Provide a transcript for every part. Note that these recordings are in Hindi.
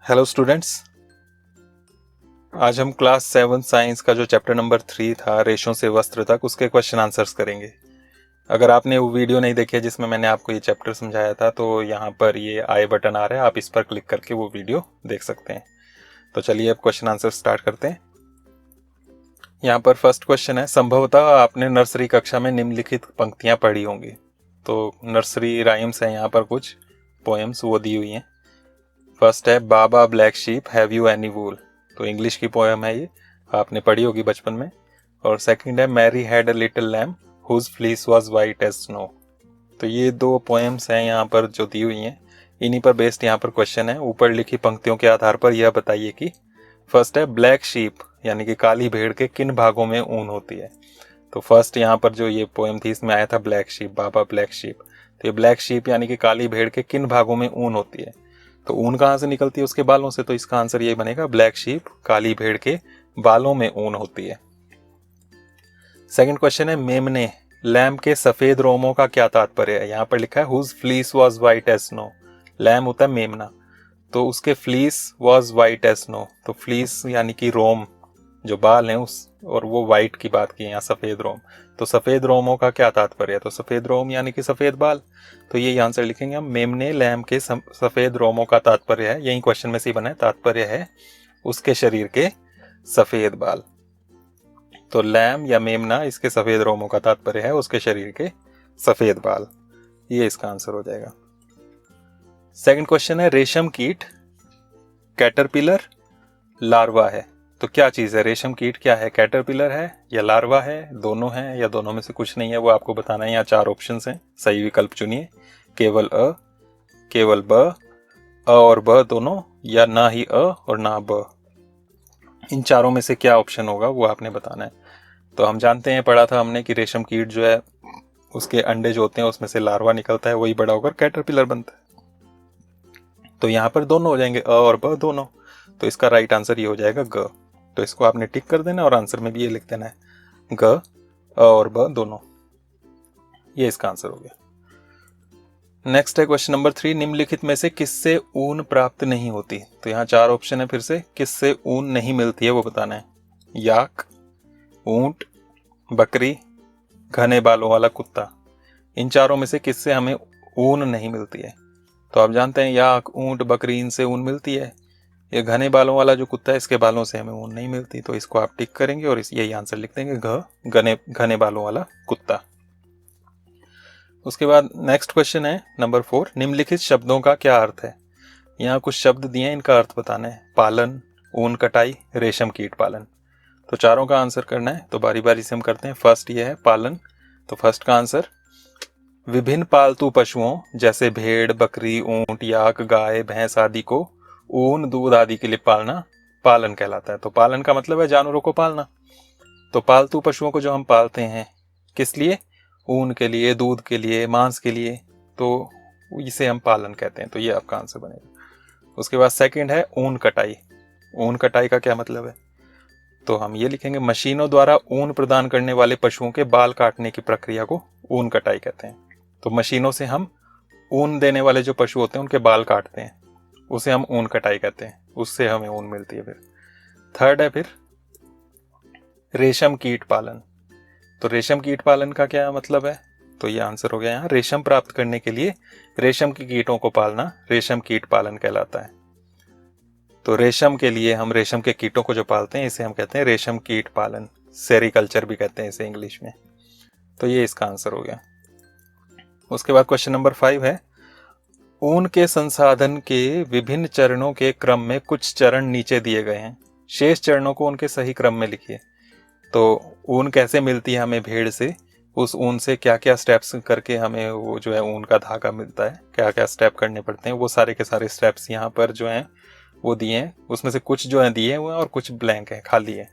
हेलो स्टूडेंट्स, आज हम क्लास 7 साइंस का जो चैप्टर नंबर 3 था रेशों से वस्त्र तक उसके क्वेश्चन आंसर्स करेंगे। अगर आपने वो वीडियो नहीं देखी है जिसमें मैंने आपको ये चैप्टर समझाया था तो यहाँ पर ये आई बटन आ रहा है, आप इस पर क्लिक करके वो वीडियो देख सकते हैं। तो चलिए अब क्वेश्चन आंसर स्टार्ट करते हैं। यहाँ पर फर्स्ट क्वेश्चन है, संभवतः आपने नर्सरी कक्षा में निम्नलिखित पंक्तियाँ पढ़ी होंगी। तो नर्सरी राइम्स हैं यहाँ पर, कुछ पोएम्स वो दी हुई हैं। फर्स्ट है baa baa black sheep have you any wool, तो इंग्लिश की पोएम है ये, आपने पढ़ी होगी बचपन में। और सेकंड है Mary had a little lamb whose fleece was white as snow. तो ये दो पोएम्स हैं यहाँ पर जो दी हुई हैं, इन्हीं पर बेस्ड यहाँ पर क्वेश्चन है। ऊपर लिखी पंक्तियों के आधार पर यह बताइए कि फर्स्ट है ब्लैक शीप यानी कि काली भेड़ के किन भागों में ऊन होती है। तो फर्स्ट यहाँ पर जो ये पोएम थी इसमें आया था ब्लैक शीप, बाबा ब्लैक शीप। तो ये ब्लैक शीप यानी कि काली भेड़ के किन भागों में ऊन होती है, तो ऊन कहाँ से निकलती है? उसके बालों से। तो इसका आंसर ये बनेगा ब्लैक शीप काली भेड़ के बालों में ऊन होती है। सेकंड क्वेश्चन है मेमने लैम्ब के सफेद रोमों का क्या तात्पर्य है। यहाँ पर लिखा है whose fleece was white as snow. Lamb होता है मेमना, तो उसके fleece was white as snow. तो फ्लीस यानी कि रोम, जो बाल हैं उस, और वो वाइट की बात की यहाँ सफेद रोम। तो सफेद रोमों का क्या तात्पर्य है? तो सफेद रोम यानी कि सफेद बाल। तो ये आंसर लिखेंगे हम, मेमने लैम्ब के सफेद रोमों का तात्पर्य है, यही क्वेश्चन में से बना है, तात्पर्य है उसके शरीर के सफेद बाल। तो लैम्ब या मेमना इसके सफेद रोमों का तात्पर्य है उसके शरीर के सफेद बाल, ये इसका आंसर हो जाएगा। सेकंड क्वेश्चन है रेशम कीट कैटरपिलर लार्वा है, तो क्या चीज है? रेशम कीट क्या है? कैटरपिलर है या लार्वा है, दोनों है या दोनों में से कुछ नहीं है, वो आपको बताना है। यहाँ 4 ऑप्शंस हैं, सही विकल्प चुनिए। केवल अ, केवल ब, अ और ब दोनों, या ना ही अ और ना ब। इन चारों में से क्या ऑप्शन होगा वो आपने बताना है। तो हम जानते हैं, पढ़ा था हमने कि रेशम कीट जो है उसके अंडे जो होते हैं उसमें से लार्वा निकलता है, वही बड़ा होकर कैटरपिलर बनता है। तो यहाँ पर दोनों हो जाएंगे, अ और ब दोनों। तो इसका राइट आंसर ये हो जाएगा ग। तो इसको आपने टिक कर देना और आंसर में भी ये लिख देना है, ग, अ और ब दोनों, ये इसका आंसर हो गया। नेक्स्ट है क्वेश्चन नंबर 3, निम्नलिखित में से किससे ऊन प्राप्त नहीं होती। तो यहाँ 4 ऑप्शन है, फिर से किससे ऊन नहीं मिलती है वो बताना है। याक, ऊंट, बकरी, घने बालों वाला कुत्ता। इन चारों में से किससे हमें ऊन नहीं मिलती है? तो आप जानते हैं याक, ऊंट, बकरी, इनसे ऊन मिलती है। ये घने बालों वाला जो कुत्ता है इसके बालों से हमें ऊन नहीं मिलती। तो इसको आप टिक करेंगे और यही आंसर लिख देंगे, घने घने बालों वाला कुत्ता। उसके बाद नेक्स्ट क्वेश्चन है नंबर 4, निम्नलिखित शब्दों का क्या अर्थ है। यहाँ कुछ शब्द दिए हैं, इनका अर्थ बताना है। पालन, ऊन कटाई, रेशम कीट पालन। तो चारों का आंसर करना है, तो बारी बारी से हम करते हैं। फर्स्ट ये है पालन, तो फर्स्ट का आंसर विभिन्न पालतू पशुओं जैसे भेड़, बकरी, ऊंट, याक, गाय, भैंस आदि को ऊन, दूध आदि के लिए पालना पालन कहलाता है। तो पालन का मतलब है जानवरों को पालना। तो पालतू पशुओं को जो हम पालते हैं किस लिए? ऊन के लिए, दूध के लिए, मांस के लिए, तो इसे हम पालन कहते हैं। तो ये आपका आंसर बनेगा। उसके बाद सेकंड है ऊन कटाई। ऊन कटाई का क्या मतलब है? तो हम ये लिखेंगे, मशीनों द्वारा ऊन प्रदान करने वाले पशुओं के बाल काटने की प्रक्रिया को ऊन कटाई कहते हैं। तो मशीनों से हम ऊन देने वाले जो पशु होते हैं उनके बाल काटते हैं, उसे हम ऊन कटाई कहते हैं, उससे हमें ऊन मिलती है। फिर थर्ड है फिर रेशम कीट पालन। तो रेशम कीट पालन का क्या मतलब है? तो ये आंसर हो गया यहाँ, रेशम प्राप्त करने के लिए रेशम की कीटों को पालना रेशम कीट पालन कहलाता है। तो रेशम के लिए हम रेशम के कीटों को जो पालते हैं इसे हम कहते हैं रेशम कीट पालन, सेरिकल्चर भी कहते हैं इसे इंग्लिश में। तो ये इसका आंसर हो गया। उसके बाद क्वेश्चन नंबर 5 है, ऊन के संसाधन के विभिन्न चरणों के क्रम में कुछ चरण नीचे दिए गए हैं, शेष चरणों को उनके सही क्रम में लिखिए। तो ऊन कैसे मिलती है हमें भेड़ से, उस ऊन से क्या क्या स्टेप्स करके हमें वो जो है ऊन का धागा मिलता है, क्या क्या स्टेप करने पड़ते हैं, वो सारे के सारे स्टेप्स यहाँ पर जो हैं वो दिए हैं। उसमें से कुछ जो है दिए हुए हैं और कुछ ब्लैंक है, खाली है।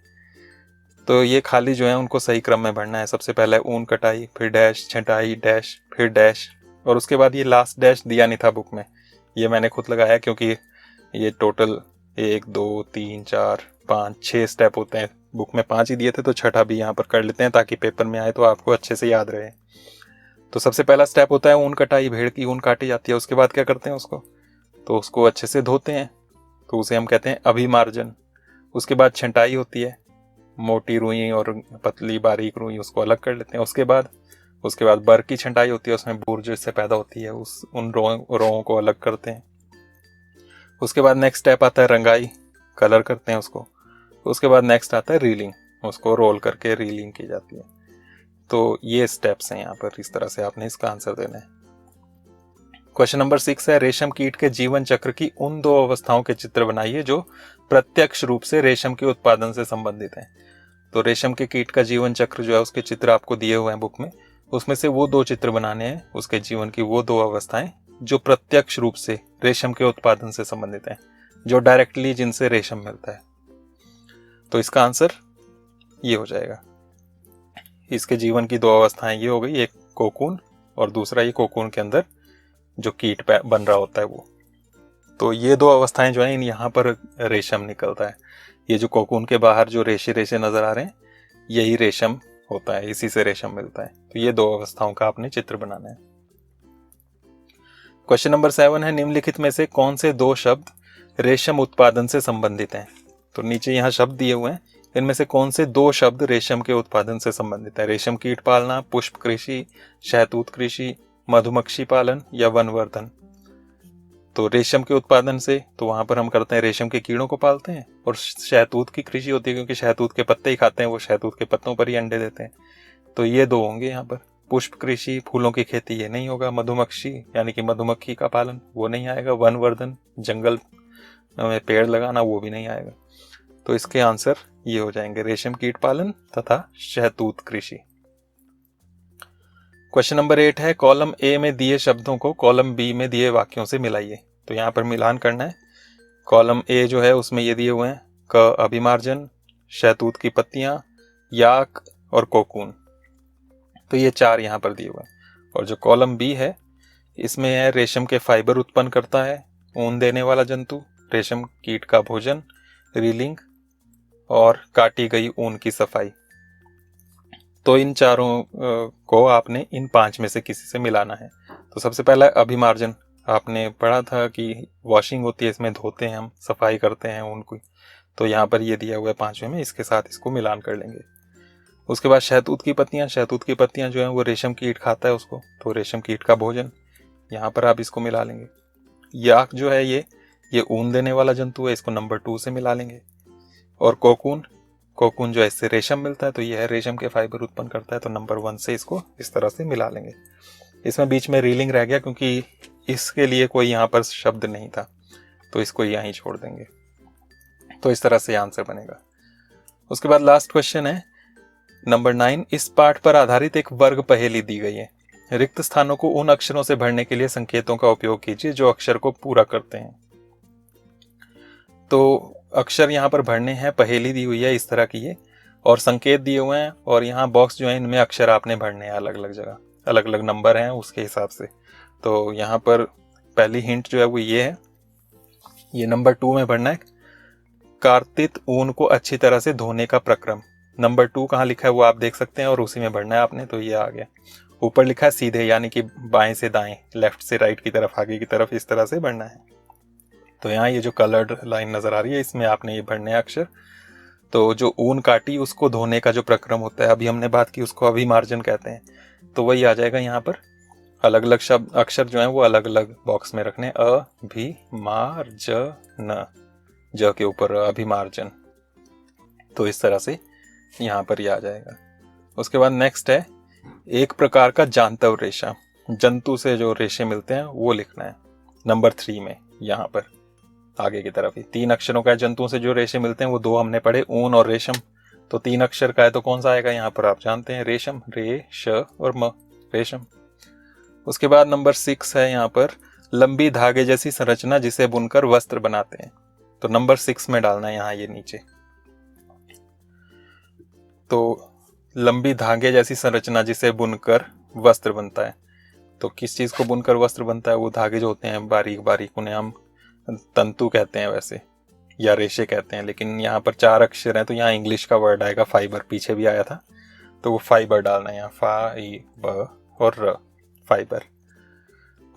तो ये खाली जो है उनको सही क्रम में भरना है। सबसे पहले ऊन कटाई, फिर डैश, छंटाई, डैश, फिर डैश, और उसके बाद ये लास्ट डैश दिया नहीं था बुक में, ये मैंने खुद लगाया क्योंकि ये टोटल 1 2 3 4 5 6 स्टेप होते हैं। बुक में 5 ही दिए थे तो छठा भी यहाँ पर कर लेते हैं ताकि पेपर में आए तो आपको अच्छे से याद रहे। तो सबसे पहला स्टेप होता है ऊन कटाई, भेड़ की ऊन काटी जाती है। उसके बाद क्या करते हैं उसको, तो उसको अच्छे से धोते हैं। तो उसे हम कहते हैं अभिमार्जन। उसके बाद छंटाई होती है, मोटी रुई और पतली बारीक रुई उसको अलग कर लेते हैं। उसके बाद बर की छंटाई होती है, उसमें बूर जो इससे पैदा होती है उन रोओं को अलग करते हैं। उसके बाद नेक्स्ट स्टेप आता है रंगाई, कलर करते हैं उसको। उसके बाद नेक्स्ट आता है रीलिंग, उसको रोल करके रीलिंग की जाती है। तो ये स्टेप्स हैं यहाँ पर, इस तरह से आपने इसका आंसर देना है। क्वेश्चन नंबर 6 है, रेशम कीट के जीवन चक्र की उन 2 अवस्थाओं के चित्र बनाइए जो प्रत्यक्ष रूप से रेशम के उत्पादन से संबंधित हैं। तो रेशम के कीट का जीवन चक्र जो है उसके चित्र आपको दिए हुए हैं बुक में, उसमें से वो 2 चित्र बनाने हैं, उसके जीवन की वो 2 अवस्थाएं जो प्रत्यक्ष रूप से रेशम के उत्पादन से संबंधित हैं, जो डायरेक्टली जिनसे रेशम मिलता है। तो इसका आंसर ये हो जाएगा। इसके जीवन की 2 अवस्थाएं ये हो गई, एक कोकून और दूसरा ये कोकून के अंदर जो कीट बन रहा होता है वो। तो ये 2 अवस्थाएं जो हैं, यहाँ पर रेशम निकलता है। ये जो कोकून के बाहर जो रेशे रेशे नजर आ रहे हैं, यही रेशम होता है, इसी से रेशम मिलता है। तो ये 2 अवस्थाओं का आपने चित्र बनाना है। क्वेश्चन नंबर 7 है, निम्नलिखित में से कौन से 2 शब्द रेशम उत्पादन से संबंधित हैं। तो नीचे यहाँ शब्द दिए हुए हैं, इनमें से कौन से 2 शब्द रेशम के उत्पादन से संबंधित है। रेशम कीट पालना, पुष्प कृषि, शहतूत कृषि, मधुमक्खी पालन या वनवर्धन। तो रेशम के उत्पादन से तो वहां पर हम करते हैं रेशम के कीड़ों को पालते हैं, और शहतूत की कृषि होती है क्योंकि शहतूत के पत्ते ही खाते हैं, वो शहतूत के पत्तों पर ही अंडे देते हैं। तो ये 2 होंगे यहाँ पर। पुष्प कृषि, फूलों की खेती, ये नहीं होगा। मधुमक्खी यानी कि मधुमक्खी का पालन, वो नहीं आएगा। वनवर्धन, जंगल में पेड़ लगाना, वो भी नहीं आएगा। तो इसके आंसर ये हो जाएंगे, रेशम कीट पालन तथा शहतूत कृषि। क्वेश्चन नंबर 8 है, कॉलम ए में दिए शब्दों को कॉलम बी में दिए वाक्यों से मिलाइए। तो यहाँ पर मिलान करना है। कॉलम ए जो है उसमें ये दिए हुए हैं, क अभिमार्जन, शहतूत की पत्तियां, याक और कोकून। तो ये 4 यहाँ पर दिए हुए हैं। और जो कॉलम बी है इसमें है रेशम के फाइबर उत्पन्न करता है, ऊन देने वाला जंतु, रेशम कीट का भोजन, रीलिंग और काटी गई ऊन की सफाई। तो इन चारों को आपने इन 5 में से किसी से मिलाना है। तो सबसे पहला अभिमार्जन, आपने पढ़ा था कि वॉशिंग होती है, इसमें धोते हैं हम, सफाई करते हैं ऊन की। तो यहाँ पर ये दिया हुआ है 5वें में, इसके साथ इसको मिलान कर लेंगे। उसके बाद शहतूत की पत्तियां, शहतूत की पत्तियां जो है वो रेशम कीट खाता है उसको, तो रेशम कीट का भोजन, यहाँ पर आप इसको मिला लेंगे। याक जो है ये ऊन देने वाला जंतु है, इसको नंबर 2 से मिला लेंगे। और कोकून जो है इससे रेशम मिलता है, तो यह है रेशम के फाइबर उत्पन्न करता है, तो नंबर 1 से इसको इस तरह से मिला लेंगे। इसमें बीच में रीलिंग रह गया क्योंकि इसके लिए कोई यहाँ पर शब्द नहीं था, तो इसको यहीं छोड़ देंगे। तो इस तरह से आंसर बनेगा। उसके बाद लास्ट क्वेश्चन है नंबर 9, इस पाठ पर आधारित एक वर्ग पहेली दी गई है। रिक्त स्थानों को उन अक्षरों से भरने के लिए संकेतों का उपयोग कीजिए जो अक्षर को पूरा करते हैं। तो अक्षर यहाँ पर भरने हैं, पहेली दी हुई है इस तरह की ये, और संकेत दिए हुए हैं, और यहाँ बॉक्स जो है इनमें अक्षर आपने भरने हैं अलग अलग जगह, अलग अलग नंबर हैं उसके हिसाब से। तो यहाँ पर पहली हिंट जो है वो ये है, ये नंबर 2 में भरना है, कार्तित ऊन को अच्छी तरह से धोने का प्रक्रम। नंबर 2 कहाँ लिखा है वो आप देख सकते हैं, और उसी में भरना है आपने, तो ये आ गया। ऊपर लिखा है सीधे, यानी कि बाएं से दाएं, लेफ्ट से राइट की तरफ, आगे की तरफ, इस तरह से भरना है। तो यहाँ ये जो कलर्ड लाइन नजर आ रही है इसमें आपने ये भरने अक्षर। तो जो ऊन काटी उसको धोने का जो प्रक्रम होता है, अभी हमने बात की, उसको अभिमार्जन कहते हैं, तो वही आ जाएगा यहाँ पर। अलग अलग शब्द अक्षर जो है वो अलग अलग बॉक्स में रखने, अभिमार्जन, ज के ऊपर अभिमार्जन, तो इस तरह से यहाँ पर ये आ जाएगा। उसके बाद नेक्स्ट है, एक प्रकार का जानतव रेशा, जंतु से जो रेशे मिलते हैं वो लिखना है नंबर 3 में, यहाँ पर आगे की तरफ ही। 3 अक्षरों का है, जंतुओं से जो रेशे मिलते हैं वो 2 हमने पढ़े, ऊन और रेशम। तो 3 अक्षर का है तो कौन सा आएगा यहाँ पर, आप जानते हैं, रेशम, रे श और म, रेशम। उसके बाद नंबर 6 है यहाँ पर, लंबी धागे जैसी संरचना जिसे बुनकर वस्त्र बनाते हैं। तो नंबर 6 में डालना है यहाँ ये नीचे। तो लंबी धागे जैसी संरचना जिसे बुनकर वस्त्र बनता है, तो किस चीज को बुनकर वस्त्र बनता है, वो धागे जो होते हैं बारीक बारीक, उन्हें हम तंतु कहते हैं वैसे, या रेशे कहते हैं, लेकिन यहाँ पर 4 अक्षर हैं तो यहाँ इंग्लिश का वर्ड आएगा फाइबर, पीछे भी आया था, तो वो फाइबर डालना है यहाँ, फाइबर और र, फाइबर।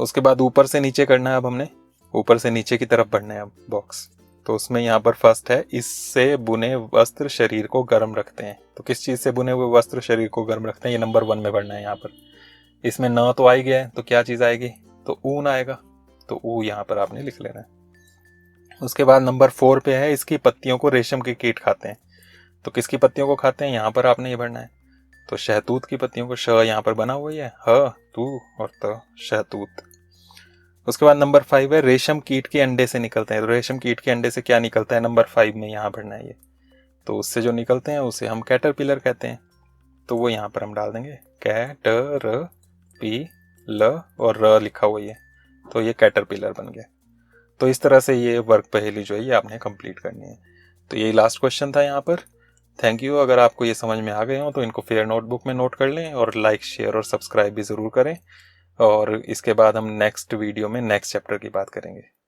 उसके बाद ऊपर से नीचे करना है, अब हमने ऊपर से नीचे की तरफ बढ़ना है अब बॉक्स। तो उसमें यहाँ पर फर्स्ट है, इससे बुने वस्त्र शरीर को गर्म रखते हैं। तो किस चीज़ से बुने हुए वस्त्र शरीर को गर्म रखते हैं, ये नंबर 1 में पढ़ना है यहाँ पर। इसमें न तो आ ही गया है, तो क्या चीज़ आएगी, तो ऊन आएगा, तो ऊ यहाँ पर आपने लिख लेना है। उसके बाद नंबर 4 पे है, इसकी पत्तियों को रेशम के कीट खाते हैं। तो किसकी पत्तियों को खाते हैं, यहाँ पर आपने ये भरना है। तो शहतूत की पत्तियों को, श यहाँ पर बना हुआ ही है, ह तू और त, शहतूत। उसके बाद नंबर 5 है, रेशम कीट के अंडे से निकलते हैं। तो रेशम कीट के अंडे से क्या निकलता है, नंबर 5 में यहाँ भरना है ये। तो उससे जो निकलते हैं उसे हम कैटरपिलर कहते हैं। तो वो यहाँ पर हम डाल देंगे, कैटर पी ल और र लिखा हुआ है, तो ये कैटरपिलर बन गया। तो इस तरह से ये वर्क पहेली जो है ये आपने कंप्लीट करनी है। तो यही लास्ट क्वेश्चन था यहाँ पर। Thank you. अगर आपको ये समझ में आ गए हो तो इनको फेयर नोटबुक में नोट कर लें और लाइक, शेयर और सब्सक्राइब भी ज़रूर करें। और इसके बाद हम नेक्स्ट वीडियो में नेक्स्ट चैप्टर की बात करेंगे।